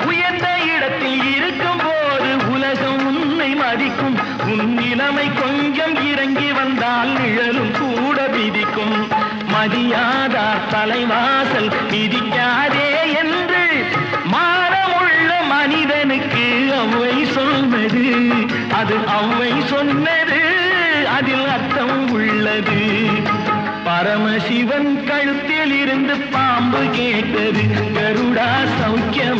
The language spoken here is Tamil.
உயர்ந்த இடத்தில் இருக்கும் போது உலகம் உன்னை மதிக்கும். உன் நிலைமை கொஞ்சம் இறங்கி வந்தால் நிழலும் கூட விதிக்கும். மதியாதார் தலைவாசல் மிதிக்காதே என்று மானமுள்ள மனிதனுக்கு அவ்வை சொன்னது. அது அவ்வை சொன்னது, அதில் அர்த்தம் உள்ளது. பரமசிவன் கழுத்தில் இருந்து பாம்பு கேட்டது, கருடா சௌக்கியம்